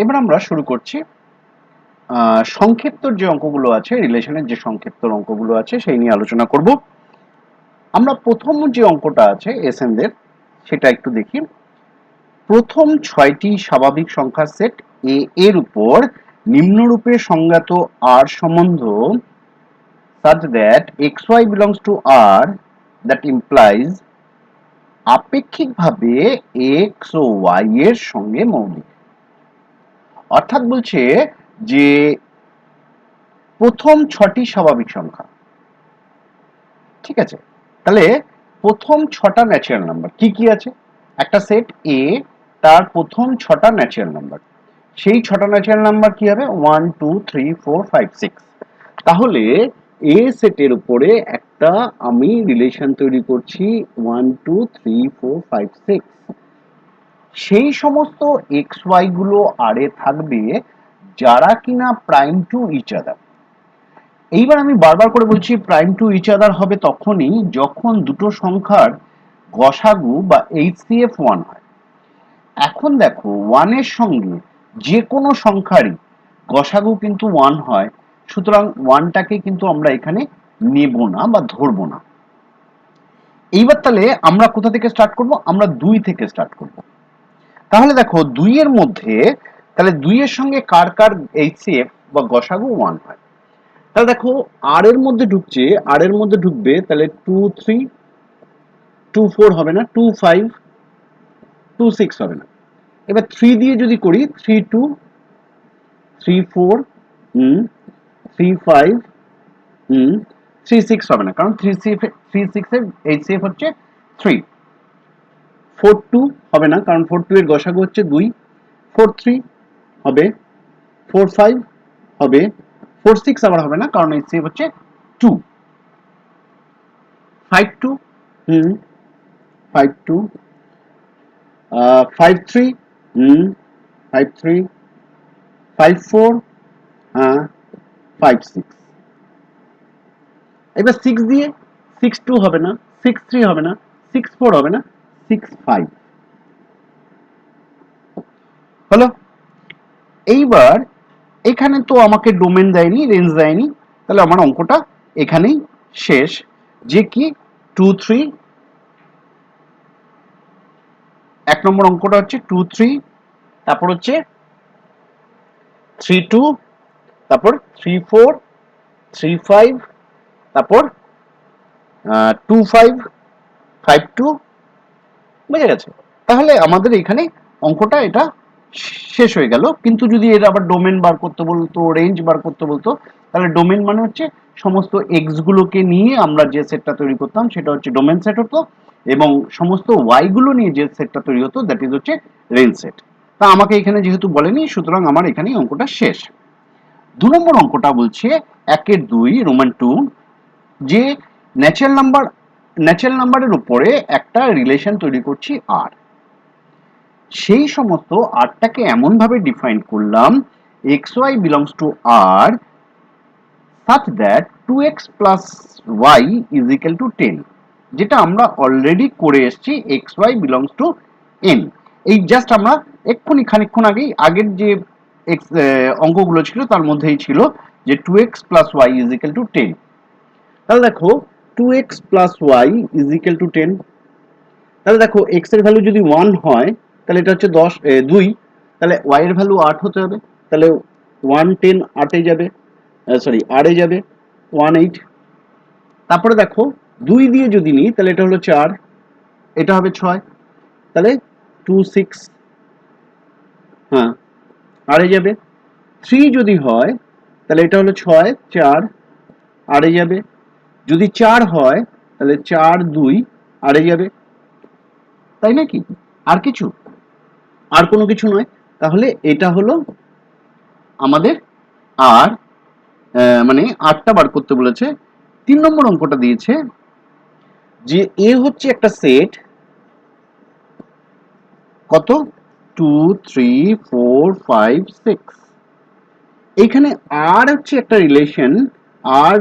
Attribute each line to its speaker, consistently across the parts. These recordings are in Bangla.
Speaker 1: এবার আমরা শুরু করছি সংক্ষিপ্তর যে অঙ্কগুলো আছে, রিলেশনের যে সংক্ষিপ্তর অঙ্কগুলো আছে সেই নিয়ে আলোচনা করব। আমরা প্রথম যে অঙ্কটা আছে এসএনদের সেটা একটু দেখি। প্রথম 6টি স্বাভাবিক সংখ্যার সেট এ এর উপর নিম্নরূপে সংজ্ঞাত আর সম্বন্ধ such that xy belongs to r that implies আপেক্ষিকভাবে x O y এর সঙ্গে মৌলিক। অর্থাৎ বলছে যে প্রথম 6টি স্বাভাবিক সংখ্যা, ঠিক আছে? তাহলে প্রথম 6টা ন্যাচারাল নাম্বার কি কি আছে? একটা সেট এ, তার প্রথম 6টা ন্যাচারাল নাম্বার, সেই 6টা ন্যাচারাল নাম্বার কি হবে? 1 2 3 4 5 6। তাহলে এ সেটের উপরে একটা আমি রিলেশন তৈরি করছি 1 2 3 4 5 6। সেই সমস্ত এক্স ওয়াই গুলো আর এ থাকবে যারা কিনা প্রাইম টু ইচ আদার। এইবার আমি বারবার করে বলছি প্রাইম টু ইচ আদার হবে তখনই যখন দুটো সংখ্যার গসাগু বা এইচসিএফ 1 হয়। এখন দেখো 1 এর সঙ্গে যে কোনো সংখ্যারই গসাগু কিন্তু 1 হয়, সুতরাং 1টাকে কিন্তু আমরা এখানে নেব না বা ধরবো না। এইবার তাহলে আমরা কোথা থেকে স্টার্ট করব? আমরা 2 থেকে স্টার্ট করব। তাহলে দেখো 2 এর মধ্যে, তাহলে 2 এর সঙ্গে কার কার এইচসিএফ বা গসাগু 1 হয়। তাহলে দেখো আর এর মধ্যে ঢুকছে, আর এর মধ্যে ঢুকবে, তাহলে 2 3 2 4 হবে না, 2 5 2 6 হবে না। এবার 3 দিয়ে যদি করি 3 2 3 4 3 5 3 6 হবে না, কারণ 3 6 এর এইচসিএফ হচ্ছে 3। 4 2 হবে না, কারণ 4 2 এর গসাগু হচ্ছে 2। 4 3 হবে, 4 5 হবে, 4 6 আবার হবে না, কারণ এইচসিএফ হচ্ছে 2। 5 2 5 2 5 3 5 3 5 4 5 6। এবার 6 দিয়ে 6 2 হবে না, 6 3 হবে না, 6 4 হবে না, 6 5 হলো। এইবার এখানে তো আমাকে ডোমেন দেয়নি, রেঞ্জ দেয়নি, তাহলে আমার অঙ্কটা এখানেই শেষ। যে কি 2 3, এক নম্বর অঙ্কটা হচ্ছে 2 3, তারপর হচ্ছে 3 2, তারপর 3 4 3 5, তারপর 2 5 5 2। বুঝে গেছে? তাহলে আমাদের এখানে অঙ্কটা এটা শেষ হয়ে গেল। কিন্তু যদি এর আবার ডোমেন বার করতে বলতো, রেঞ্জ বার করতে বলতো, তাহলে ডোমেন মানে হচ্ছে সমস্ত এক্স গুলোকে নিয়ে আমরা যে সেটটা তৈরি করতাম সেটা হচ্ছে ডোমেন সেট হতো, এবং সমস্ত ওয়াই গুলো নিয়ে যে সেটটা তৈরি হতো দ্যাট ইজ হচ্ছে রেঞ্জ সেট। তা আমাকে এখানে যেহেতু বলেনি, সুতরাং আমার এখানেই অঙ্কটা শেষ। 2 নম্বর অঙ্কটা বলছে 1 এর 2 রোমান 2, যে ন্যাচারাল নাম্বারের উপরে একটা রিলেশন তৈরি করছি আর। সেই সমস্ত আরটাকে এমন ভাবে ডিফাইন করলাম xy belongs to r such that 2x plus y is equal to 10, যেটা আমরা অলরেডি করে এসেছি xy belongs to n। এই জাস্ট আমরা এক্ষুনি খানিকক্ষণ আগেই আগের যে অঙ্কগুলো ছিল তার মধ্যেই ছিল যে 2x plus y is equal to 10। তাহলে দেখো 2x plus y is equal to 10। তাহলে দেখো x এর ভ্যালু যদি 1 হয় তাহলে এটা হচ্ছে 2, তাহলে y এর ভ্যালু 8 হতে হবে। তাহলে 1 10 8 এ যাবে, সরি আর এ যাবে 1 8। তারপরে দেখো 2 দিয়ে যদি নিই তাহলে এটা হলো 4, এটা হবে 6, তাহলে 2 6, আর এ যাবে। 3 যদি হয় তাহলে এটা হলো 6 4, আর এ যাবে। যদি 4 হয় তাহলে 4 2, আর এ যাবে। তাই নাকি? আর কিছু? আর কোনো কিছু নয়। তাহলে এটা হলো আমাদের আর, মানে আরটা বার করতে বলেছে। 3 নম্বর অঙ্কটা দিয়েছে যে এ হচ্ছে একটা সেট, কত? 2 3 4 5 6। এইখানে আর হচ্ছে একটা রিলেশন, আর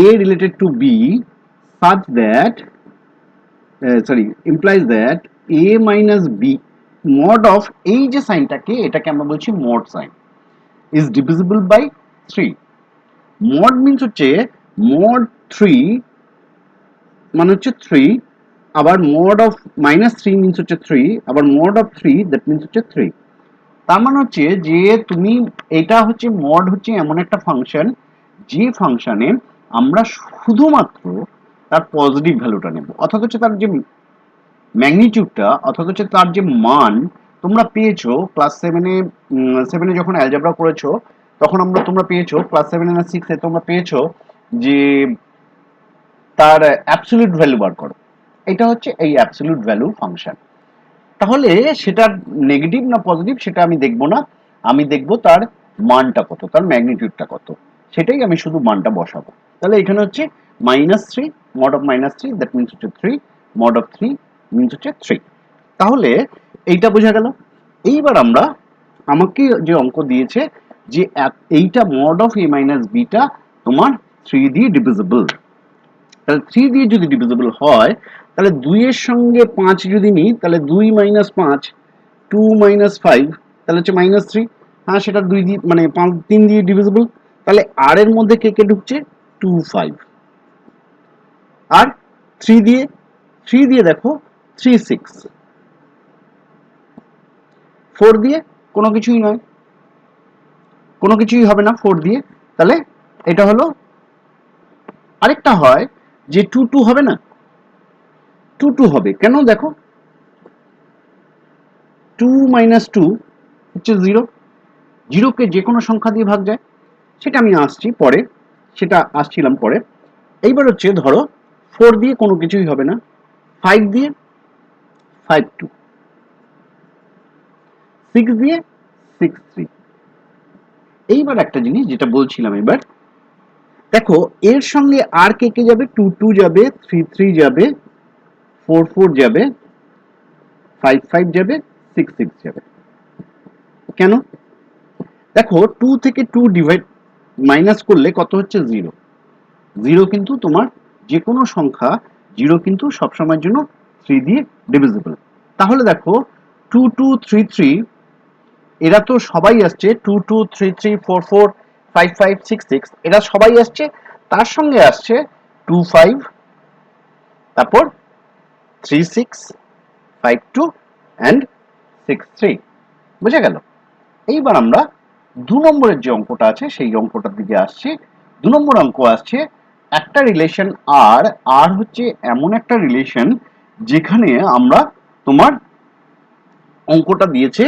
Speaker 1: a related to b such that, sorry, implies that a minus b mod of এই যে সাইনটাকে, এটাকে আমরা বলছি mod sign, is divisible by 3। Mod means হচ্ছে মড 3 মানে হচ্ছে 3, আবার মড অফ -3 মিন্স হচ্ছে 3, আবার মড অফ 3 দ্যাট মিন্স হচ্ছে 3। তার মানে হচ্ছে যে তুমি, এটা হচ্ছে মড হচ্ছে এমন একটা ফাংশন যে ফাংশনে আমরা শুধুমাত্র তার পজিটিভ ভ্যালুটা নেব, অর্থাৎ হচ্ছে তার যে ম্যাগনিটিউডটা, অর্থাৎ হচ্ছে তার যে মান তোমরা পেয়েছো ক্লাস 7-এ যখন অ্যালজেব্রা করেছো, তখন তোমরা পেয়েছো ক্লাস 7-এ না 6-এ তোমরা পেয়েছো যে তার অ্যাবসলিউট ভ্যালু বার করো। এটা হচ্ছে এই অ্যাবসলিউট ভ্যালু ফাংশন। তাহলে সেটা নেগেটিভ না পজিটিভ সেটা আমি দেখবো না, আমি দেখবো তার মানটা কত, তার ম্যাগনিটিউডটা কত, সেটাই আমি শুধু মানটা বসাবো। তাহলে এখানে হচ্ছে -3, মড অফ -3 দ্যাট মিন্স হচ্ছে 3, মড অফ 3 মিন্স হচ্ছে 3। তাহলে এইটা বোঝা গেল। এইবার আমরা, আমাকে যে অঙ্ক দিয়েছে যে এইটা mod of a minus beta তোমার 3 দিয়ে ডিভিজিবল। তাহলে 3 দিয়ে যদি ডিভিজিবল হয়, তাহলে 2 এর সঙ্গে 5 যদি নিই, তাহলে 2 মাইনাস 5, 2 মাইনাস 5, তাহলে হচ্ছে -3। হ্যাঁ, সেটা 2 দিয়ে মানে 3 দিয়ে ডিভিজিবল। তাহলে আর এর মধ্যে কে কে ঢুকছে? 2, 5। আর 3 দিয়ে, 3 দিয়ে দেখো 3, 6। 4 দিয়ে কোনো কিছুই নয়, কোনো কিছুই হবে না 4 দিয়ে। তাহলে এটা হলো, আরেকটা হয় যে 2, 2 হবে না, 2, 2 হবে কেন? দেখো 2 মাইনাস 2 হচ্ছে 0, 0 কে যে কোনো সংখ্যা দিয়ে ভাগ যায়, সেটা আমি আসছি পরে, সেটা আসছিলাম পরে। এইবার হচ্ছে ধরো 4 দিয়ে কোনো কিছুই হবে না, 5 দিয়ে 5, 2, 6 দিয়ে 6, 3। এইবার একটা জিনিস যেটা বলছিলাম, এবার দেখো এর সঙ্গে আর কে কে যাবে? 2, 2 যাবে, 3, 3 যাবে, 4, 4 যাবে, 5, 5 যাবে, 6, 6 যাবে। কেন? দেখো 2 থেকে 2 ডিভাইড মাইনাস করলে কত হচ্ছে? 0। 0 কিন্তু তোমার যে কোনো সংখ্যা, 0 কিন্তু সবসময়ের জন্য 3 দিয়ে ডিভিজিবল। তাহলে দেখো 2, 2, 3, 3 এরা তো সবাই আসছে, 2, 2, 3, 3, 4, 4, 5, 5, 6, 6 এরা সবাই আসছে। তার সঙ্গে আসছে 2, 5, তারপর 3, 6, 5, 2 and 6, 3। বুঝা গেল? এইবার আমরা 2 নম্বরের যে অঙ্কটা আছে সেই অঙ্কটার দিকে আসছি। 2 নম্বর অঙ্ক আসছে একটা রিলেশন আর, আর হচ্ছে এমন একটা রিলেশন যেখানে আমরা, তোমার অঙ্কটা দিয়েছে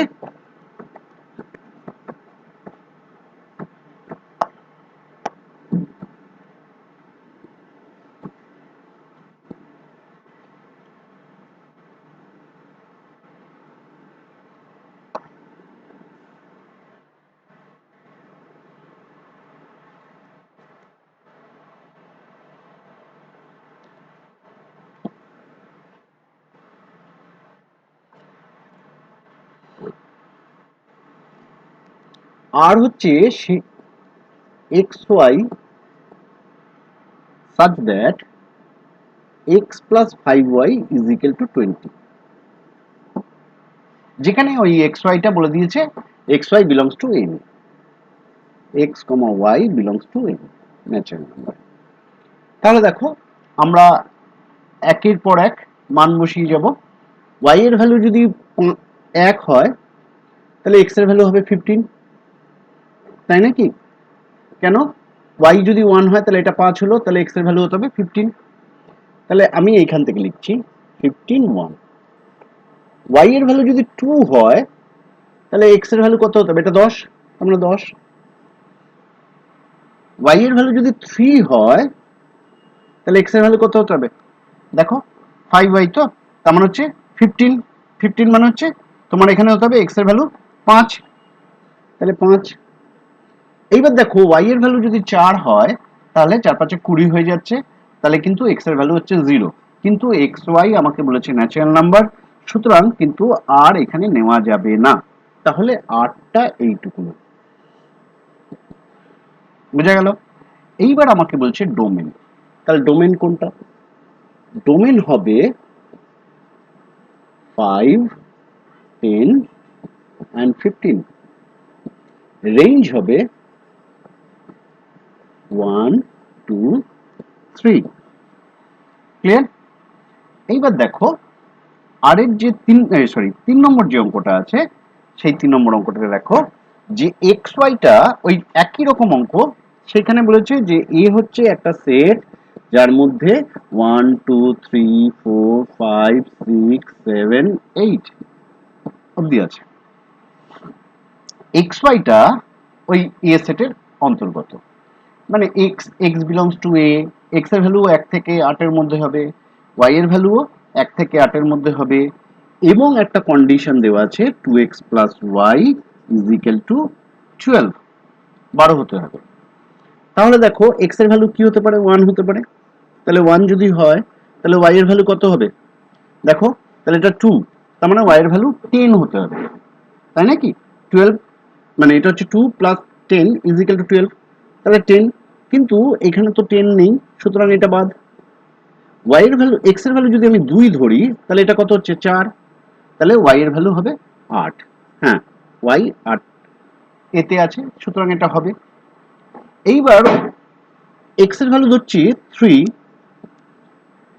Speaker 1: আর হচ্ছে xy such that x plus 5y is equal to 20, যেখানে ওই xy টা বলে দিয়েছে xy belongs to n, x, y belongs to n natural number. তাহলে দেখো আমরা একের পর এক মান বসিয়ে যাব। y এর ভ্যালু যদি 1 হয়, তাহলে x এর ভ্যালু হবে 15, তাই নাকি? কেন? y যদি 1 হয় তাহলে এটা 5 হলো, তাহলে x এর ভ্যালু হতে হবে 15। তাহলে আমি এইখান থেকে লিখছি 15, 1। y এর ভ্যালু যদি 2 হয়, তাহলে x এর ভ্যালু কত হতে হবে? এটা 10, আমরা 10। y এর ভ্যালু যদি 3 হয়, তাহলে x এর ভ্যালু কত হতে হবে? দেখো 5y, তো তার মানে হচ্ছে 15, 15 মানে হচ্ছে তোমার এখানে হতে হবে x এর ভ্যালু 5, তাহলে 5। এইবার দেখো y এর ভ্যালু যদি 4 হয়, তাহলে 4 5 20 হয়ে যাচ্ছে, তাহলে কিন্তু x এর ভ্যালু হচ্ছে 0। কিন্তু xy আমাকে বলেছে ন্যাচারাল নাম্বার, সুতরাং কিন্তু আর এখানে নেওয়া যাবে না। তাহলে আরটা এইটুকু। বোঝা গেল? এইবার আমাকে বলছে ডোমেন। তাহলে ডোমেন কোনটা? ডোমেন হবে 5 10 and 15, রেঞ্জ হবে 1 2 3। ক্লিয়ার? এইবার দেখো আর এর যে তিন নম্বর যে অঙ্কটা আছে, সেই 3 নম্বর অঙ্কটাতে দেখো যে এক্স ওয়াইটা ওই একই রকম অঙ্ক। সেখানে বলেছে যে এ হচ্ছে একটা সেট যার মধ্যে 1 2 3 4 5 6 7 8 অবধি আছে। এক্স ওয়াইটা ওই এ সেটের অন্তর্গত, মানে x x belongs to A, x এর ভ্যালু 1 থেকে 8 এর মধ্যে হবে, ওয়াই এর ভ্যালুও 1 থেকে 8 এর মধ্যে হবে, এবং একটা কন্ডিশন দেওয়া আছে 2x plus y is equal to 12, 12 হতে হবে। তাহলে দেখো এক্স এর ভ্যালু কি হতে পারে? 1 হতে পারে। তাহলে 1 যদি হয় তাহলে ওয়াই এর ভ্যালু কত হবে? দেখো তাহলে এটা 2, তার মানে ওয়াই এর ভ্যালু 10 হতে হবে, তাই নাকি? 12 মানে এটা হচ্ছে 2 প্লাস 10 ইজ ইকুয়াল টু 12, তাহলে 10, কিন্তু এখানে তো 10 নেই, সুতরাং এটা বাদ। ওয়াই এর ভ্যালু, এক্স এর ভ্যালু যদি আমি 2 ধরি তাহলে এটা কত হচ্ছে? 4, তাহলে ওয়াই এর ভ্যালু হবে 8। হ্যাঁ, ওয়াই 8 এতে আছে, সুতরাং এটা হবে। এইবার এক্স এর ভ্যালু ধরছি 3,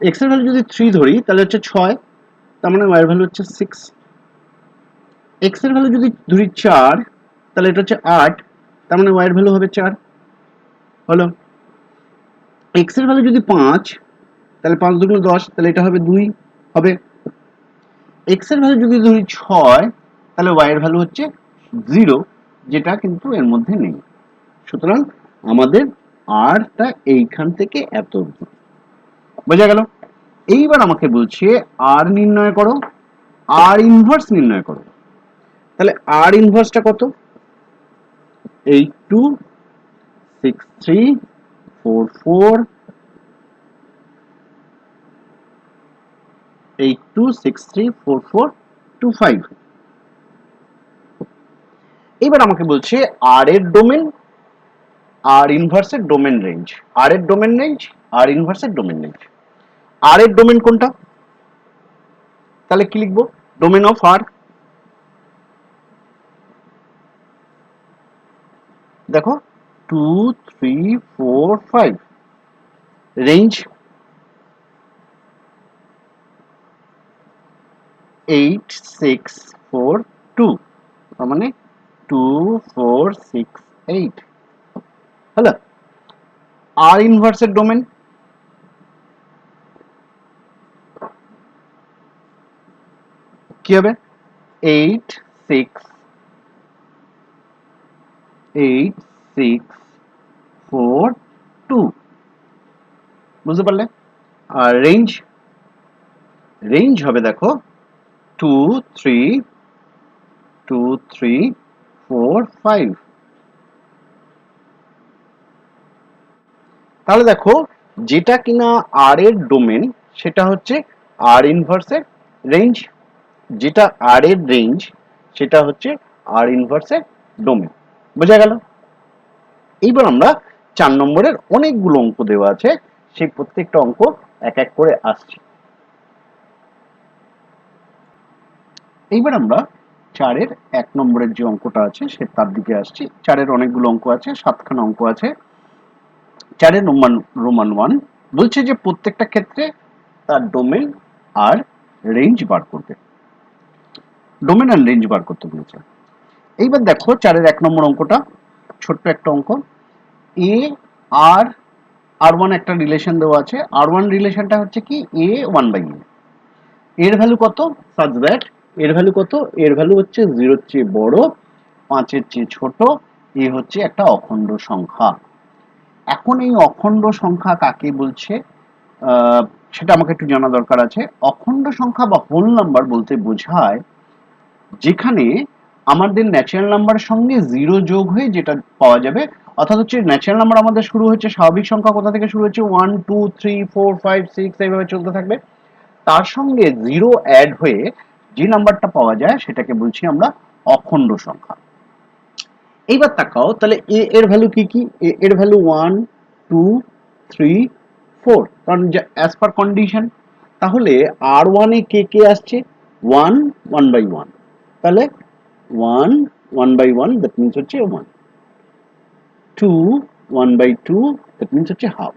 Speaker 1: এক্স এর ভ্যালু যদি 3 ধরি তাহলে হচ্ছে 6, তার মানে ওয়াই এর ভ্যালু হচ্ছে 6। এক্স এর ভ্যালু যদি ধরি 4, তাহলে এটা হচ্ছে 8, তার মানে ওয়াই এর ভ্যালু হবে 4 হলো। এক্স এর ভ্যালু যদি 5, তাহলে 5 দুগুণ 10, তাহলে এটা হবে 2 হবে। এক্স এর ভ্যালু যদি ধরি 6, তাহলে ওয়াই এর ভ্যালু হচ্ছে 0, যেটা কিন্তু এর মধ্যে নেই। সুতরাং আমাদের আরটা এইখান থেকে এত অবধি। বোঝা গেল? এইবার আমাকে বলছে আর নির্ণয় করো, আর ইনভার্স নির্ণয় করো। তাহলে আর ইনভার্সটা কত? 8 2 6 3 4 4 8 2 6 3 4 4 2 5। এবার আমাকে বলছে আর এর ডোমেন, আর ইনভার্সের ডোমেন রেঞ্জ, আর এর ডোমেন রেঞ্জ, আর ইনভার্সের ডোমেন রেঞ্জ। আর এর ডোমেন কোনটা? তাহলে কি লিখবো? ডোমেন অফ আর। দেখো 2 3 4 5, রেঞ্জ 8 6 4 2, তার মানে 2 4 6 8 হলো। আর ইনভার্সের ডোমেন কি হবে? 8 6 8 6 4 2, বুঝতে পারলে? আর রেঞ্জ, রেঞ্জ হবে দেখো 2 3 2 3 4 5। তাহলে দেখো যেটা কিনা আর এর ডোমেন সেটা হচ্ছে আর ইনভার্সের রেঞ্জ, যেটা আর এর রেঞ্জ সেটা হচ্ছে আর ইনভার্সের ডোমেন। বোঝা গেল? এইবার আমরা 4 নম্বরের অনেকগুলো অঙ্ক দেওয়া আছে, সেই প্রত্যেকটা অঙ্ক এক এক করে আসছি। এইবার আমরা 4-এর 1 নম্বরের যে অঙ্কটা আছে সে তার দিকে আসছি। 4-এর অনেকগুলো অঙ্ক আছে, 7খানা অঙ্ক আছে। 4-এর রোমান 1 বলছে যে প্রত্যেকটা ক্ষেত্রে তার ডোমেন আর রেঞ্জ বার করবে। ডোমেন আর রেঞ্জ বার করতে বলেছে। এইবার দেখো 4-এর 1 নম্বর অঙ্কটা, ছোট্ট একটা অঙ্ক। এ আর আর ওয়ান একটা রিলেশন দেওয়া আছে। আর ওয়ান রিলেশনটা হচ্ছে কি এ 1/a, এর ভ্যালু কত? সাচ দ্যাট এর ভ্যালু কত? এর ভ্যালু হচ্ছে 0-র চেয়ে বড়, 5-এর চেয়ে ছোট, এ হচ্ছে একটা অখণ্ড সংখ্যা। এখন এই অখণ্ড সংখ্যা কাকে বলছে সেটা আমাকে একটু জানা দরকার আছে। অখণ্ড সংখ্যা বা হোল নাম্বার বলতে বোঝায় যেখানে আমাদের ন্যাচারাল নাম্বারের সঙ্গে 0 যোগ হয়ে যেটা পাওয়া যাবে, অর্থাৎ হচ্ছে ন্যাচারাল নাম্বার আমাদের শুরু হচ্ছে, স্বাভাবিক সংখ্যা কোথা থেকে শুরু হচ্ছে? 1 2 3 4 5 6 এইভাবে চলতে থাকবে, তার সঙ্গে 0 অ্যাড হয়ে যে নাম্বারটা পাওয়া যায় সেটাকে বলছি আমরা অখণ্ড সংখ্যা। এইবার তাকাও তাহলে এ এর ভ্যালু কি কি? এ এর ভ্যালু 1 2 3 4, কারণ অ্যাজ পার কন্ডিশন। তাহলে আর ওয়ানে কে কে আসছে? 1 1/1, তাহলে 1 1/1 দ্যাট মিন্স হচ্ছে 1, 2 1/2 দ্যাট মিন্স হচ্ছে হাফ,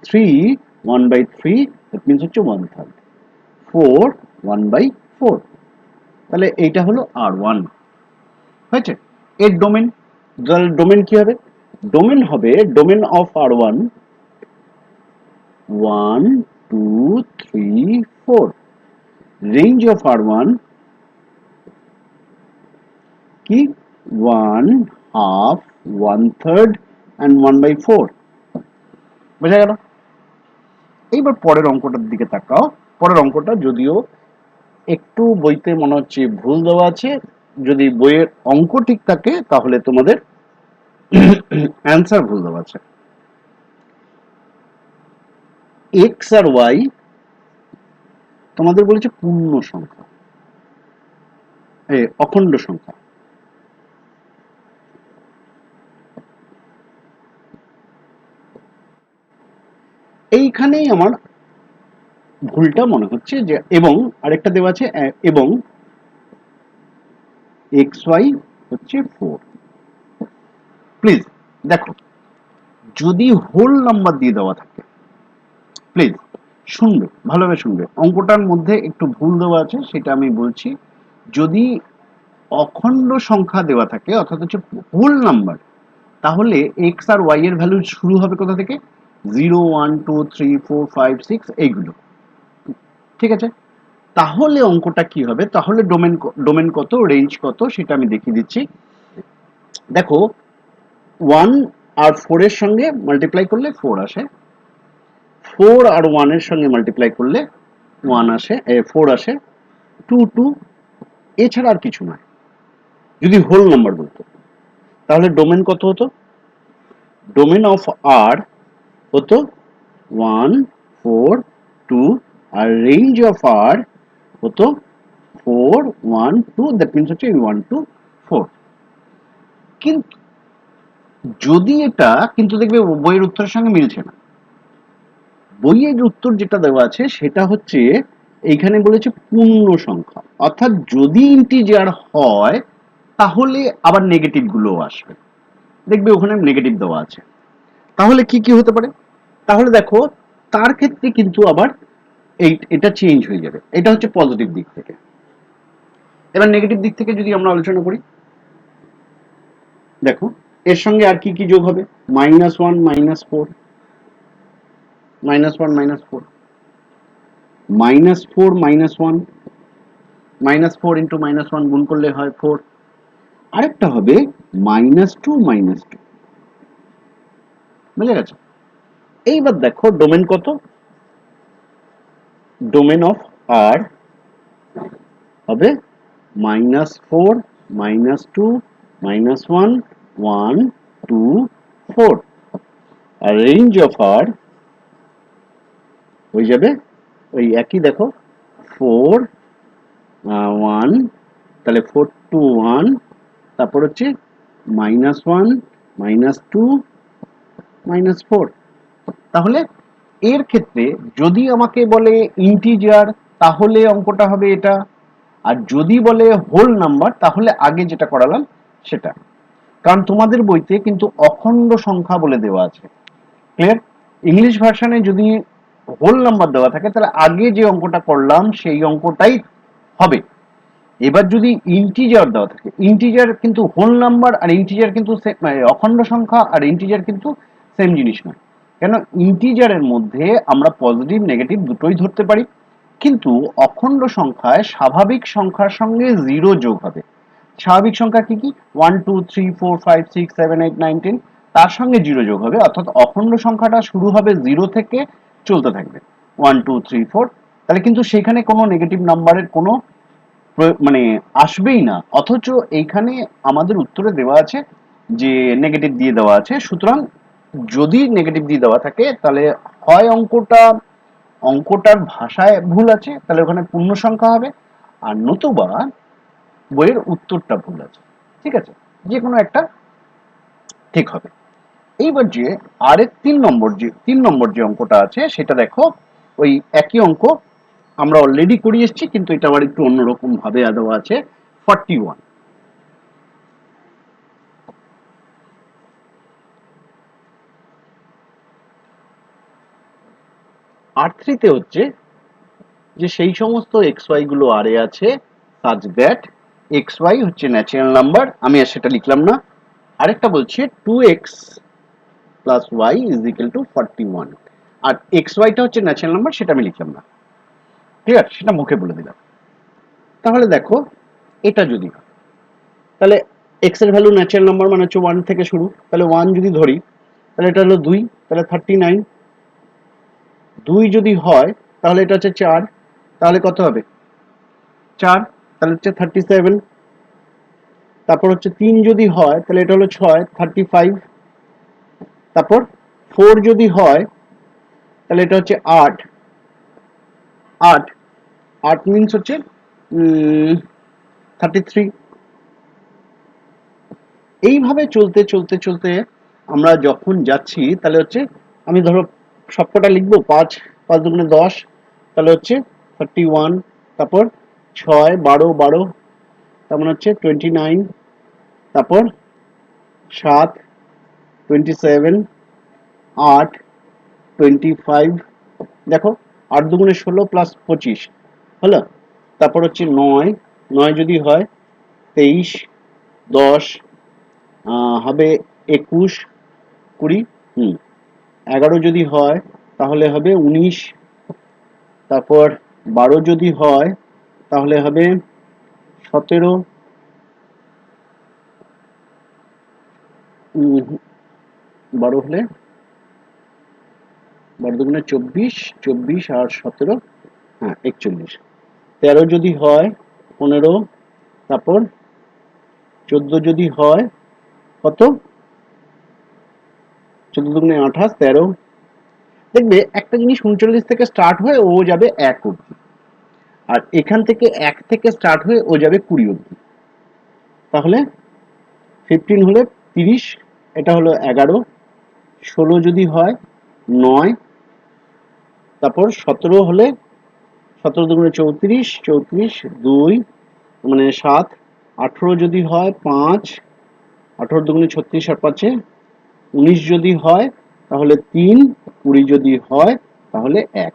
Speaker 1: 3 1/3 দ্যাট মিন্স হচ্ছে 1/3, 4 1/4। তাহলে এইটা হলো R1 হয়েছে। এর ডোমেন, ডোমেন কি হবে? ডোমেন হবে domain of R1 1 2 3 4, range of R1 কি 1 হাফ 1/3 and 1/4। বোঝা গেল? এইবার পরের অঙ্কটার দিকে তাকাও। পরের অঙ্কটা যদিও একটু বইতে মনে হচ্ছে ভুল দেওয়া আছে, যদি বইয়ের অঙ্ক ঠিক থাকে তাহলে তোমাদের অ্যান্সার ভুল দেওয়া আছে। এক্স আর ওয়াই তোমাদের বলেছে পূর্ণ সংখ্যা, অখণ্ড সংখ্যা। এইখানেই আমার ভুলটা মনে হচ্ছে যে, এবং আরেকটা দেওয়া আছে এবং এক্স ওয়াই হচ্ছে 4। প্লিজ দেখো, যদি হোল নাম্বার দিয়ে দেওয়া থাকে, প্লিজ শুনবে, ভালোভাবে শুনবে, অঙ্কটার মধ্যে একটু ভুল দেওয়া আছে সেটা আমি বলছি। যদি অখণ্ড সংখ্যা দেওয়া থাকে অর্থাৎ হচ্ছে হোল নাম্বার, তাহলে এক্স আর ওয়াই এর ভ্যালু শুরু হবে কোথা থেকে? 0 1 2 3 4 5 6 এইগুলো, ঠিক আছে? তাহলে অঙ্কটা কি হবে? তাহলে ডোমেন কত, রেঞ্জ কত সেটা আমি দেখিয়ে দিচ্ছি। দেখো 1 আর 4 এর সঙ্গে মাল্টিপ্লাই করলে 4 আসে, 4 আর 1 এর সঙ্গে মাল্টিপ্লাই করলে 1 আসে, 4 আসে, 2 2, এছাড়া আর কিছু নয়। যদি হোল নাম্বার বলতো তাহলে ডোমেন কত হতো? ডোমেন অফ আর হতো 1 4 2, আর রেঞ্জ অফ আর হতো 4 1 2, দ্যাট মিন্স হচ্ছে 1 2 4। কিন্তু যদি এটা, কিন্তু দেখবে বইয়ের উত্তরের সঙ্গে মিলছে না। বইয়ের উত্তর যেটা দেওয়া আছে সেটা হচ্ছে এইখানে বলেছে পূর্ণ সংখ্যা, অর্থাৎ যদি ইন্টিজার হয় তাহলে আবার নেগেটিভ গুলো আসবে, দেখবে ওখানে নেগেটিভ দেওয়া আছে। তাহলে কি কি হতে পারে? তাহলে দেখো তার ক্ষেত্রে কিন্তু আবার এটা চেঞ্জ হয়ে যাবে। এটা হচ্ছে পজিটিভ দিক থেকে। এবার নেগেটিভ দিক থেকে যদি আমরা আলোচনা করি, দেখো এর সঙ্গে আর কি কি যোগ হবে? -1 -4, -1 -4, -4 -1, -4 ইন্টু -1 গুণ করলে হয় 4, আরেকটা হবে -2 -2। বুঝে গেছে? এইবার দেখো ডোমেন কত, ডোমেন অফ আর হবে -4 -2 -1 1 2 4, আর রেঞ্জ অফ আর হয়ে যাবে ওই একই, দেখো 4 1, তাহলে 4 2 1, তারপর হচ্ছে -1 -2 -4। তাহলে এর ক্ষেত্রে যদি আমাকে বলে ইন্টিজার তাহলে অঙ্কটা হবে এটা, আর যদি বলে হোল নাম্বার তাহলে আগে যেটা করালাম সেটা। কারণ তোমাদের বইতে কিন্তু অখণ্ড সংখ্যা বলে দেওয়া আছে, ক্লিয়ার? ইংলিশ ভার্সনে যদি হোল নাম্বার দেওয়া থাকে তাহলে আগে যে অঙ্কটা করলাম সেই অঙ্কটাই হবে। এবার যদি ইন্টিজার দেওয়া থাকে, ইন্টিজার কিন্তু হোল নাম্বার আর ইন্টিজার কিন্তু অখণ্ড সংখ্যা আর ইন্টিজার কিন্তু সেম জিনিস নয়। কেন? ইন্টিজারের মধ্যে আমরা পজিটিভ নেগেটিভ দুটোই ধরতে পারি, কিন্তু অখণ্ড সংখ্যায় স্বাভাবিক সংখ্যার সঙ্গে 0 যোগ হবে। স্বাভাবিক সংখ্যা কি কি? 1 2 3 4 5 6 7 8 9 10, তার সঙ্গে 0 যোগ হবে, অর্থাৎ অখণ্ড সংখ্যাটা শুরু হবে 0 থেকে, চলতে থাকবে 1 2 3 4। তাহলে কিন্তু সেখানে কোনো নেগেটিভ নাম্বারের কোনো মানে আসবেই না, অথচ এইখানে আমাদের উত্তরে দেওয়া আছে যে নেগেটিভ দিয়ে দেওয়া আছে। সুতরাং যদি নেগেটিভ দিয়ে দেওয়া থাকে তাহলে হয় অঙ্কটার ভাষায় ভুল আছে, তাহলে ওখানে পূর্ণ সংখ্যা হবে, আর নতুবা বইয়ের উত্তরটা ভুল আছে। ঠিক আছে, যে কোনো একটা ঠিক হবে। এইবার যে আরের 3 নম্বর যে অঙ্কটা আছে সেটা দেখো, ওই একই অঙ্ক আমরা অলরেডি করে এসেছি, কিন্তু এটা আবার একটু অন্যরকম ভাবে দেওয়া আছে। 41। R3 তে হচ্ছে যে সেই সমস্ত xy গুলো আর এ আছে such that xy হচ্ছে ন্যাচারাল নাম্বার, আমি আর সেটা লিখলাম না। আরেকটা বলছে 2x plus y is equal to 41, আর xy টা হচ্ছে ন্যাচারাল নাম্বার, সেটা আমি লিখলাম না, ঠিক আছে, সেটা মুখে বলে দিলাম। তাহলে দেখো এটা যদি হয়, তাহলে x এর ভ্যালু ন্যাচারাল নাম্বার মানে হচ্ছে 1 থেকে শুরু, তাহলে 1 যদি ধরি তাহলে এটা হলো 2, তাহলে 39। 2 যদি হয় তাহলে এটা হচ্ছে 4, তাহলে কত হবে 4, তাহলে হচ্ছে 37। তারপর হচ্ছে 3 যদি হয় তাহলে এটা হলো 6, 35। তারপর 4 যদি হয় তাহলে এটা হচ্ছে 8, 8 8 মিন্স হচ্ছে 33। এইভাবে চলতে চলতে চলতে আমরা যখন যাচ্ছি তাহলে হচ্ছে আমি ধরো সবকটা লিখবো, 5 5 দুগুণে 10, তাহলে হচ্ছে 31। তারপর 6 12 12, তার মানে হচ্ছে 29। তারপর 7 27, 8 25। দেখো 8 দুগুণে 16 প্লাস 25 হলো। তারপর হচ্ছে 9, 9 যদি হয় 23, 10 হবে 21 20, 11 যদি হয় তাহলে হবে 19। তারপর 12 যদি হয় তাহলে হবে 17, 12 হলে 12 দুগুণে 24, 24 আর 17, হ্যাঁ 41। 13 যদি হয় 15, তারপর 14 যদি হয় কত, 14 দুগুণে 28, 13। দেখবে একটা জিনিস 39 থেকে স্টার্ট হয়ে ও যাবে 1 অবধি, আর এখান থেকে 1 থেকে স্টার্ট হয়ে ও যাবে 20 অবধি। তাহলে 15 হলে 30, এটা হলো 11। 16 যদি হয় 9, তারপর 17 হলে 17 দুগুণে 34, 34 2 মানে 7। 18 যদি হয় 5, 18 দুগুণে 36 আর 5 19 যদি হয় তাহলে 3, 20 যদি হয় তাহলে 1।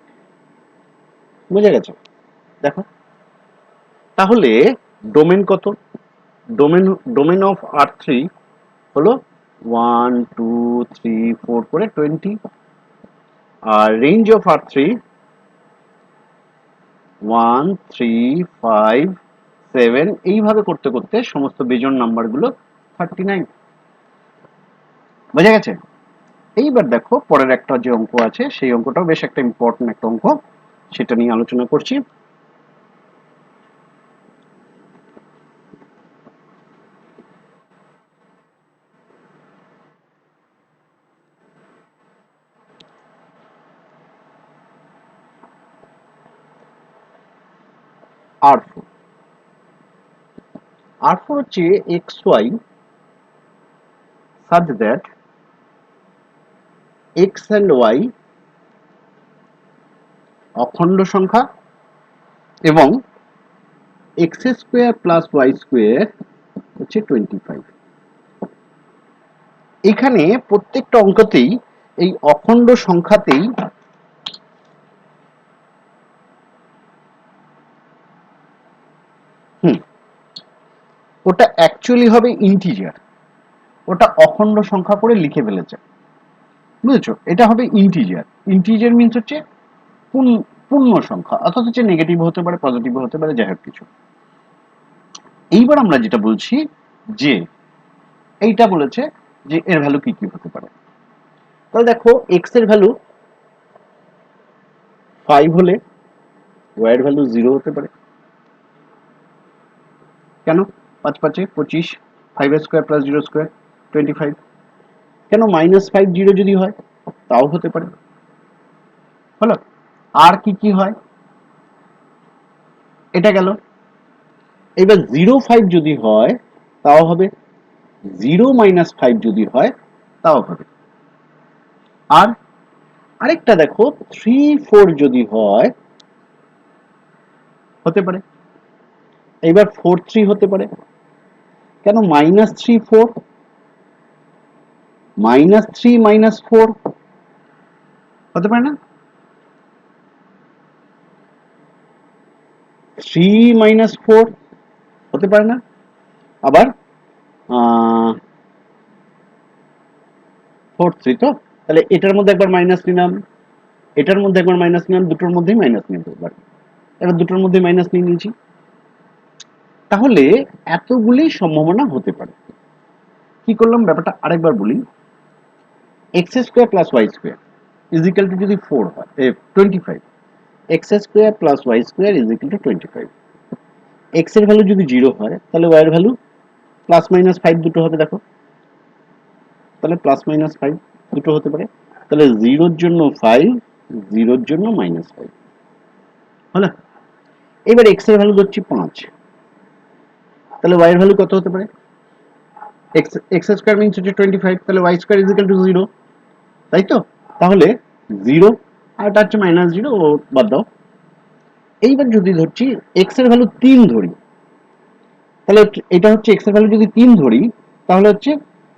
Speaker 1: বুঝা গেছে? দেখো তাহলে ডোমেন কত, ডোমেন ডোমেন অফ R3 হলো 1 2 3 4 করে 20, আর রেঞ্জ অফ R3 1 3 5 7, এইভাবে করতে করতে সমস্ত বিজোড় নাম্বারগুলো 39। বোঝা গেছে? এইবার দেখো পরের একটা যে অঙ্ক আছে সেই অঙ্কটাও বেশ একটা ইম্পর্টেন্ট একটা অঙ্ক, সেটা নিয়ে আলোচনা করছি। R4, R4 হচ্ছে xy such that x and y অখণ্ড সংখ্যা এবং x square plus y square হচ্ছে 25। এখানে প্রত্যেকটা অঙ্কতেই এই অখণ্ড সংখ্যাতেই ওটা অ্যাকচুয়ালি হবে ইন্টিজার, ওটা অখণ্ড সংখ্যা করে লিখে ফেলেছে, বুঝেছো? এটা হবে ইন্টিজার। ইন্টিজার মিন্স হচ্ছে পূর্ণ সংখ্যা, অর্থাৎ হচ্ছে নেগেটিভ হতে পারে, পজিটিভ হতে পারে, যাই হোক কিছু। এইবার আমরা যেটা বলছি যে এইটা বলেছে যে এর ভ্যালু কি কি হতে পারে। তাহলে দেখো এক্স এর ভ্যালু 5 হলে ওয়াই এর ভ্যালু 0 হতে পারে। কেন? 5 5 25, 5 স্কোয়ার প্লাস 0 স্কোয়ার 25। কেন -5 0 যদি হয় তাও হতে পারে। হলো? আর কি কি হয় এটা গেল। এবার 0 5 যদি হয় তাও হবে, 0 -5 যদি হয় তাও হবে। আর আরেকটা দেখো 3 4 যদি হয় হতে পারে। এবার 4 3 হতে পারে, কেন -3 4, -3 -4 হতে পারে না, 3 -4 হতে পারে না, আবার 4 3, তো তাহলে এটার মধ্যে একবার মাইনাস নিলাম, এটার মধ্যে একবার মাইনাস নিলাম, দুটোর মধ্যেই মাইনাস নিতে পারি, এবার দুটোর মধ্যে মাইনাস নিয়ে নিয়েছি। তাহলে এতগুলি সম্ভাবনা হতে পারে। কি করলাম ব্যাপারটা আরেকবার বলি, x square plus y square is equal to যদি 4 হয় 25, x square plus y square is equal to 25, এক্স এর ভ্যালু যদি 0 হয় তাহলে ওয়াই এর ভ্যালু প্লাস মাইনাস 5 দুটো হবে, দেখো তাহলে প্লাস মাইনাস 5 দুটো হতে পারে, তাহলে 0-র জন্য 5, 0-র জন্য -5 হলো। এবার এক্স এর ভ্যালু ধরছি 5, তাহলে ওয়াই এর ভ্যালু কত হতে পারে, এক্স স্কোয়ার মিনস হচ্ছে 25, তাহলে y square is equal to 0, তাই তো, তাহলে 0 আর এটা হচ্ছে -0, ও বাদ দাও। এইবার যদি ধরছি এক্স এর ভ্যালু 3 ধরি, তাহলে এটা হচ্ছে এক্স এর ভ্যালু যদি 3 ধরি তাহলে হচ্ছে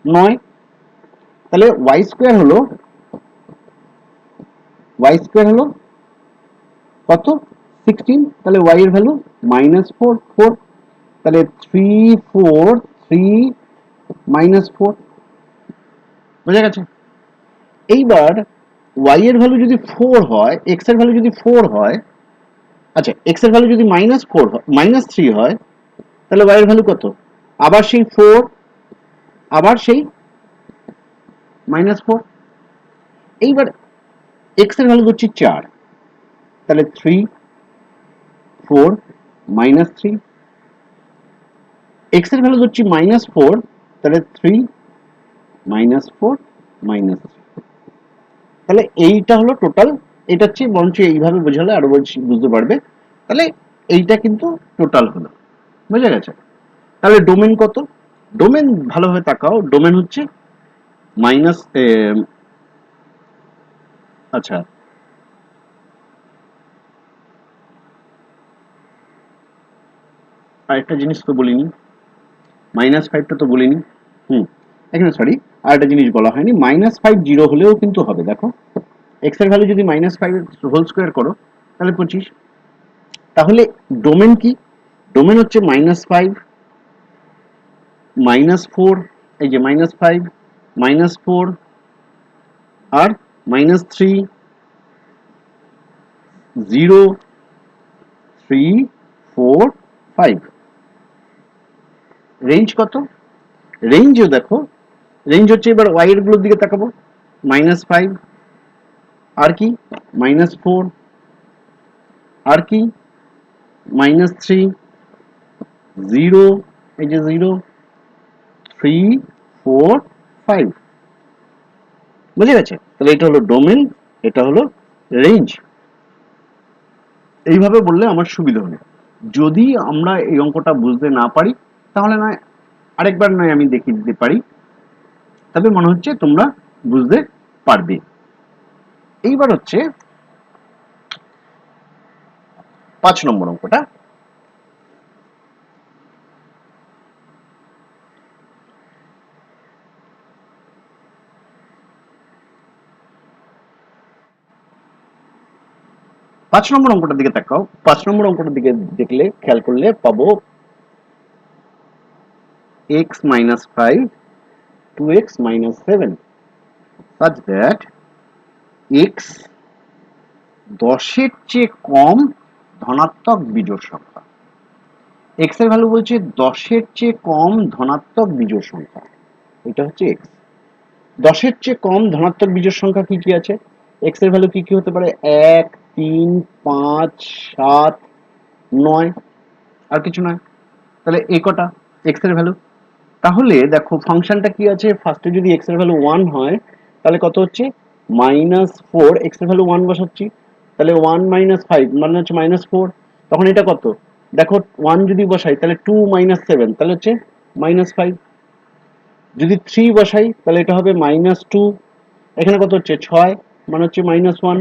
Speaker 1: 9, তাহলে ওয়াই স্কোয়ার হলো কত 16, তাহলে ওয়াই এর ভ্যালু -4 4, তাহলে 3 4 3 -4 বোঝা গেছে। এইবার ওয়াই এর ভ্যালু যদি 4 হয়, এক্স এর ভ্যালু যদি 4 হয়, আচ্ছা এক্স এর ভ্যালু যদি -4 হয় -3 হয়, তাহলে ওয়াই এর ভ্যালু কত, আবার সেই 4, আবার সেই -4। এইবার এক্স এর ভ্যালু হচ্ছে 4, তাহলে 3 4 -3, এক্স এর ভ্যালু হচ্ছে -4, তাহলে 3 -4 -3, তাহলে এইটা হলো টোটাল। এটা হচ্ছে বরঞ্চ এইভাবে বোঝালে আরো বেশি বুঝতে পারবে। তাহলে এইটা কিন্তু টোটাল হলো, বুঝা গেছে। তাহলে ডোমেন কত, ডোমেন ভালোভাবে তাকাও, ডোমেন হচ্ছে মাইনাস, আচ্ছা আরেকটা জিনিস তো বলিনি, -5টা তো বলিনি, হুম এখানে সরি আরেকটা জিনিস বলা হয়নি, -5 0 হলেও কিন্তু হবে, দেখো এক্স এর ভ্যালু যদি -5 হোল স্কোয়ার করো তাহলে 25, তাহলে ডোমেন কি, ডোমেন হচ্ছে -5 -4, এই যে -5 -4 আর -3 0 3 4 5, রেঞ্জ কত, রেঞ্জও দেখো, রেঞ্জ হচ্ছে, এবার ওয়াই এর গুলোর দিকে তাকাবো, -5 আর কি -4 আর কি -3 0, এই যে 0 3 4 5, বুঝে গেছে। তাহলে এটা হলো ডোমেন, এটা হলো রেঞ্জ। এইভাবে বললে আমার সুবিধা হবে। যদি আমরা এই অঙ্কটা বুঝতে না পারি তাহলে নয় আরেকবার নয় আমি দেখিয়ে দিতে পারি, তবে মনে হচ্ছে তোমরা বুঝতে পারবে। এইবার হচ্ছে 5 নম্বর অঙ্কটা। 5 নম্বর অঙ্কটার দিকে তাকাও, 5 নম্বর অঙ্কটার দিকে দেখলে খেয়াল করলে পাবো x - 5 2x - 7 such that x 10-এর চেয়ে কম ধনাত্মক বিজোড় সংখ্যা। x এর ভ্যালু বলছে 10-এর চেয়ে কম ধনাত্মক বিজোড় সংখ্যা, এটা হচ্ছে x। 10-এর চেয়ে কম ধনাত্মক বিজোড় সংখ্যা কি কি আছে, x এর ভ্যালু কি কি হতে পারে, 1 3 5 7 9, আর কিছু নয়, তাহলে এই কটা x এর ভ্যালু। তাহলে দেখো ফাংশনটা কি আছে, ফার্স্টে যদি x এর ভ্যালু 1 হয় তাহলে কত হচ্ছে -4, x এর ভ্যালু 1 বসাচ্ছি, তাহলে 1 - 5 মানে হচ্ছে -4, তখন এটা কত, দেখো 1 যদি বসাই তাহলে 2 - 7 তাহলে হচ্ছে -5, যদি 3 বসাই তাহলে এটা হবে -2, এখানে কত হচ্ছে 6 মানে হচ্ছে -1,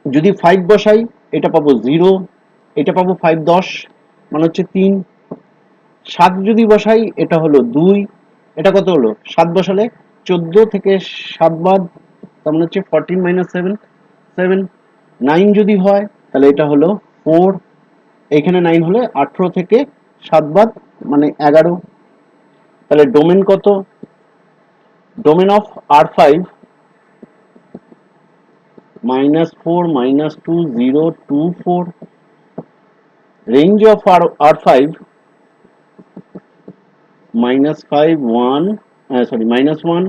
Speaker 1: যদি 5 বসাই এটা পাবো 0, এটা পাবো 5 10, মানে হচ্ছে 3। 7 যদি বসাই এটা হলো 2, এটা কত হলো 7 বসালে 14 থেকে 7 বাদ, তার মানে হচ্ছে 14 মাইনাস 7, 7। 9 যদি হয় তাহলে এটা হলো 4, এখানে 9 হলে 18 থেকে 7 বাদ মানে 11। তাহলে ডোমেন কত, domain of R5 -4 -2 0 2 4, range of R5 -5 1 sorry -1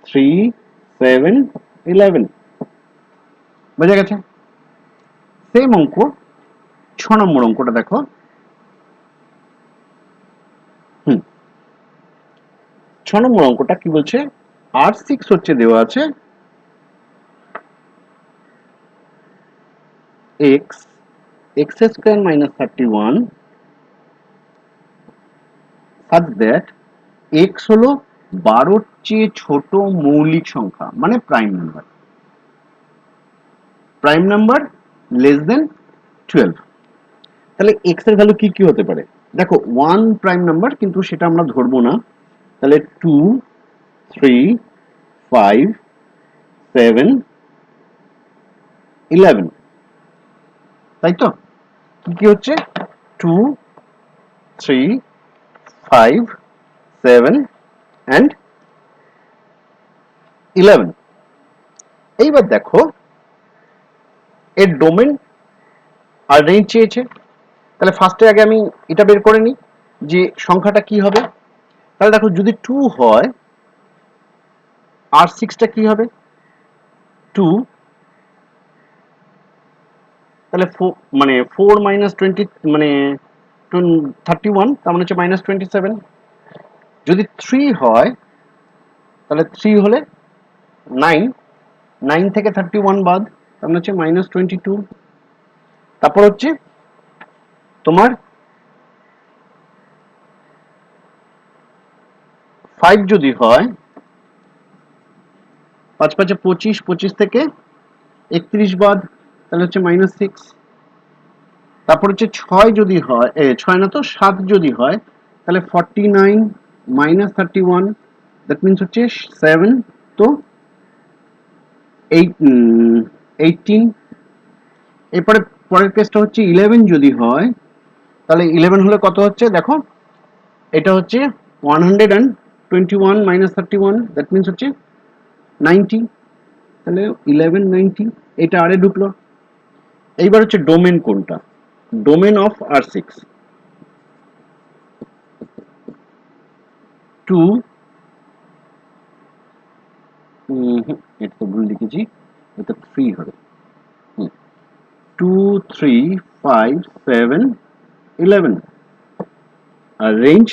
Speaker 1: 3 7 11। বোঝা গেছে? সেম অঙ্ক 6 নম্বর অঙ্কটা দেখো। হুম 6 নম্বর অঙ্কটা কি বলছে, R6 হচ্ছে দেওয়া আছে x x² -31 such that x হলো 12 চেয়ে ছোট মৌলিক সংখ্যা মানে prime number, prime number less than 12। তাহলে x এর ভ্যালু কি কি হতে পারে, দেখো 1 প্রাইম নাম্বার কিন্তু সেটা আমরা ধরবো না, তাহলে 2 3 5 7 11, তাই তো? কি কি হচ্ছে 2 3 5 7 and 11। এইবার দেখো এর ডোমেন আর রেঞ্জ চেয়েছে, তাহলে ফার্স্টে আগে আমি এটা বের করে নিই যে সংখ্যাটা কি হবে। তাহলে দেখো যদি 2 হয় আর 6টা কি হবে 2, তাহলে মানে 4 মাইনাস 20 মানে 31, তার মানে হচ্ছে -27। যদি 3 হয় তাহলে 3 হলে 9, 9 থেকে 31 বাদ, তার মানে হচ্ছে -22। তারপর হচ্ছে তোমার 5 যদি হয় 5 5 25, 25 থেকে 31 বাদ, তাহলে হচ্ছে -6। তারপর হচ্ছে 6 যদি হয় 6 না তো 7 যদি হয় তাহলে 49 -31, দ্যাট মিনস হচ্ছে 7, তো 18। এরপরে পরের কেসটা হচ্ছে 11 যদি হয়, তাহলে 11 হলে কত হচ্ছে দেখো, এটা হচ্ছে 121 -31, দ্যাট মিনস হচ্ছে 90। তাহলে 11 90, এটা আরে ঢুকলো। এইবার হচ্ছে ডোমেন কোনটা, ডোমেন অফ R6 2, এটা তো ভুল লিখেছি, এটা 3 হবে। 2 3 5 7 11। আর range,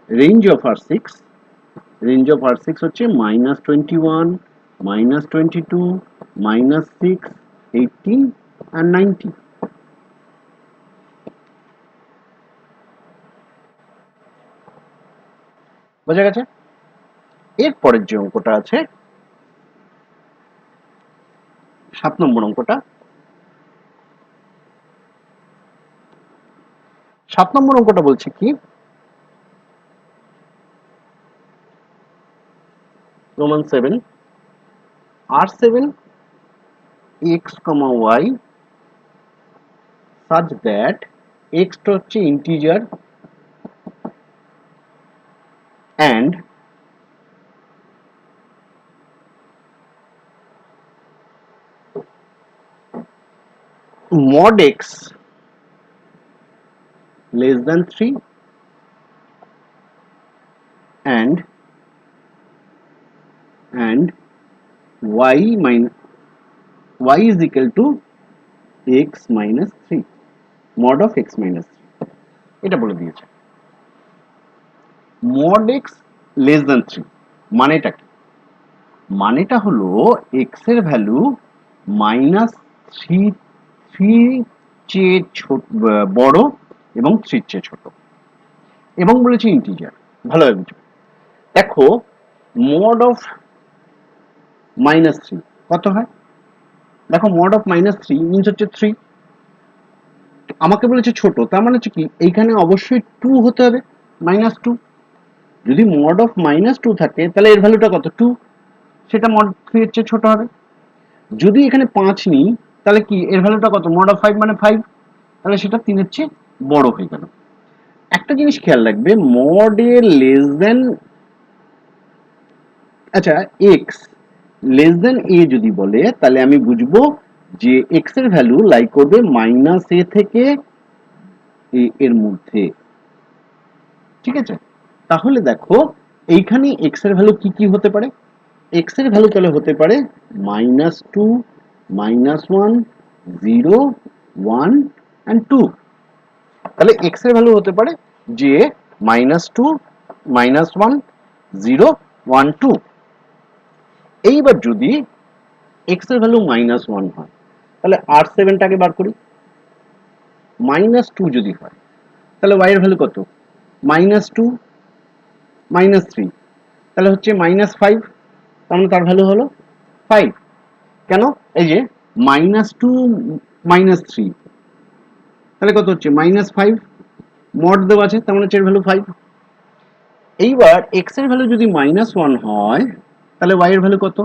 Speaker 1: range of R6, range of R6 হচ্ছে -21 -22 -6 18 and 90। বোঝা গেছে? এর পরের যে অঙ্কটা আছে 7 নম্বর অঙ্কটা, 7 নম্বর অঙ্কটা বলছে কি, Roman 7 R7 x, y such that x টা হচ্ছে integer and mod x less than 3 and y minus y is equal to x minus 3, mod of x minus 3 এটা বলে দিয়েছে। mod x less than 3 মানেটা কি, মানেটা হলো x এর ভ্যালু -3 চেয়ে বড় এবং 3 চেয়ে ছোট, এবং বলেছে ইন্টিজার। ভালোভাবে বুঝো, দেখো mod অফ -3 কত হয়, দেখো mod অফ -3 মিন্স হচ্ছে 3, আমাকে বলেছে ছোট, তার মানে হচ্ছে কি এইখানে অবশ্যই 2 হতে হবে, -2। যদি মড অফ -2 থাকে তাহলে এর ভ্যালুটা কত, 2, সেটা মড 3 এর চেয়ে ছোট হবে। যদি এখানে 5 নিই তাহলে কি এর ভ্যালুটা কত, মড অফ 5 মানে 5, তাহলে সেটা 3 এর চেয়ে বড় হয়ে গেল। একটা জিনিস খেয়াল রাখবে, মড এ লেস দেন, আচ্ছা এক্স লেস দেন এ যদি বলে তাহলে আমি বুঝবো যে এক্স এর ভ্যালু লাই করবে -a থেকে a এর মধ্যে, ঠিক আছে। তাহলে দেখো এইখানে এক্স এর ভ্যালু কি কি হতে পারে, এক্স এর ভ্যালু তাহলে হতে পারে -2, -1, 0, 1 and 2। তাহলে এক্স এর ভ্যালু হতে পারে যে -2, -1, 0, 1, 2। এইবার যদি এক্স এর ভ্যালু -1 হয় তাহলে R7টাকে বার করি, -2 যদি হয় তাহলে y এর ভ্যালু কত, -2, -3, তাহলে হচ্ছে -5, তার মানে তার ভ্যালু হলো 5। কেন, এই যে -2, -3, তাহলে কত হচ্ছে -5, মড দেওয়া আছে তার মানে হচ্ছে এর ভ্যালু 5। এইবার এক্স এর ভ্যালু যদি -1 হয় তাহলে y এর ভ্যালু কত,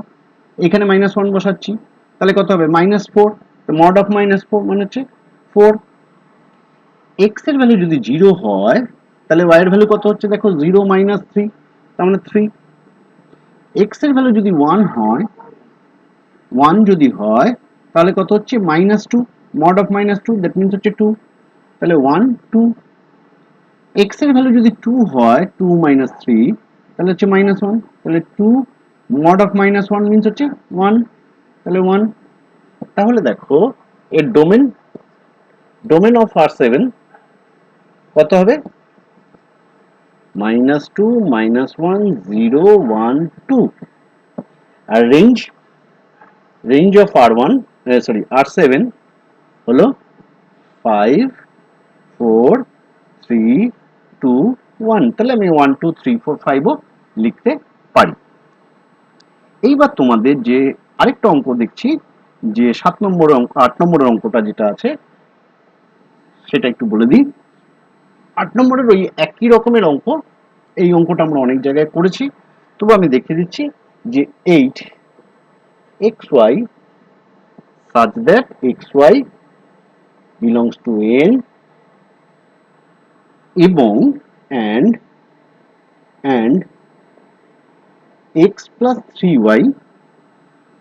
Speaker 1: এখানে -1 বসাচ্ছি, তাহলে কত হবে -4, মড অফ -4 মানে হচ্ছে 4। এক্স এর ভ্যালু যদি 0 হয় তাহলে y এর ভ্যালু কত হচ্ছে দেখো, 0 -3, তার মানে 3। এক্স এর ভ্যালু যদি 1 হয়, 1 যদি হয় তাহলে কত হচ্ছে -2, মড অফ -2 দ্যাট মিন্স হচ্ছে 2, তাহলে 1, 2। এক্স এর ভ্যালু যদি 2 হয়, 2 -3, তাহলে হচ্ছে -1, তাহলে 2, মড অফ -1 মিন্স হচ্ছে 1, তাহলে 1। তাহলে দেখো এর ডোমেন, ডোমেন অফ R7 কত হবে, -2, -1, 0, 1, 2। আর range, range of R1 sorry R7 হলো 5, 4, 3, 2, 1। তাহলে আমি 1, 2, 3, 4, 5 ও লিখতে পারি। এইবার তোমাদের যে আরেকটা অঙ্ক দেখছি, যে 7 নম্বর অঙ্ক, 8 নম্বরের অঙ্কটা যেটা আছে সেটা একটু বলে দিই। 8 নম্বরের ওই একই রকমের অঙ্ক, এই অঙ্কটা আমরা অনেক জায়গায় করেছি, তবু আমি দেখিয়ে দিচ্ছি যে 8xy such that xy belongs to n এবং and x plus 3y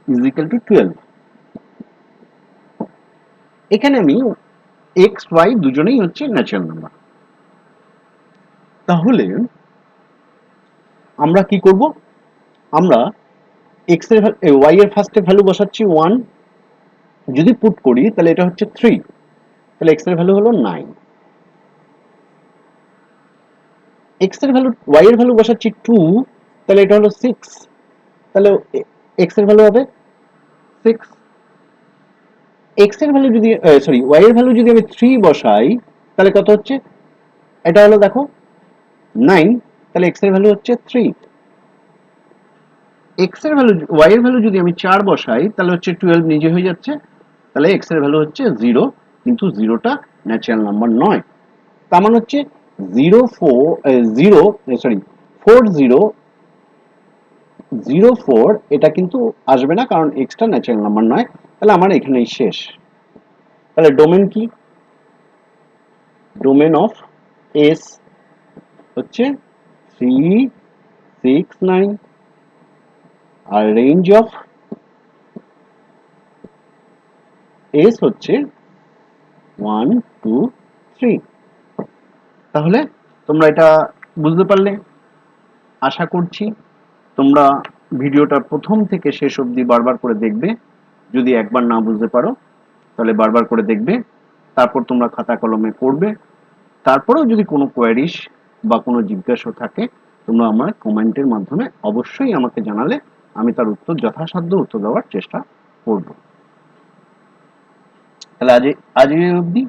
Speaker 1: is equal to 12। এখানে আমি x y দুজনেই হচ্ছে ন্যাচারাল নাম্বার। তাহলে আমরা কি করব, আমরা x এর y এর ফার্স্টে ভ্যালু বসাচ্ছি 1, যদি পুট করি তাহলে এটা হচ্ছে 3, তাহলে x এর ভ্যালু হলো 9। x এর ভ্যালু, y এর ভ্যালু বসাচ্ছি 2, তাহলে এটা হলো 6, তাহলে x এর ভ্যালু হবে 6। x এর ভ্যালু যদি সরি y এর ভ্যালু যদি আমি 3 বসাই তাহলে কত হচ্ছে, এটা হলো দেখো 9, তাহলে x এর ভ্যালু হচ্ছে 3। x এর ভ্যালু, y এর ভ্যালু যদি আমি 4 বসাই তাহলে হচ্ছে 12 নিজে হয়ে যাচ্ছে, তাহলে x এর ভ্যালু হচ্ছে 0, কিন্তু 0টা ন্যাচারাল নাম্বার নয়। তার মানে হচ্ছে 0 4 0 সরি 4004 এটা কিন্তু আসবে না, কারণ x টা ন্যাচারাল নাম্বার নয়। তাহলে আমার এখানেই শেষ। তাহলে ডোমেন কি, ডোমেন অফ s হচ্ছে 3, 6, 9, আর রেঞ্জ অফ s হচ্ছে 1, 2, 3। তাহলে তোমরা এটা বুঝতে পারলে, আশা করছি তোমরা ভিডিওটা প্রথম থেকে শেষ অবধি বারবার করে দেখবে। যদি একবার না বুঝতে পারো তাহলে বারবার করে দেখবে, তারপর তোমরা খাতা কলমে করবে। তারপরেও যদি কোনো কোয়ারিশ বা কোনো জিজ্ঞাসা থাকে তোমরা আমার কমেন্টের মাধ্যমে অবশ্যই আমাকে জানালে আমি তার উত্তর যথাসাধ্য উত্তর দেওয়ার চেষ্টা করব। তাহলে আজ এই অবধি।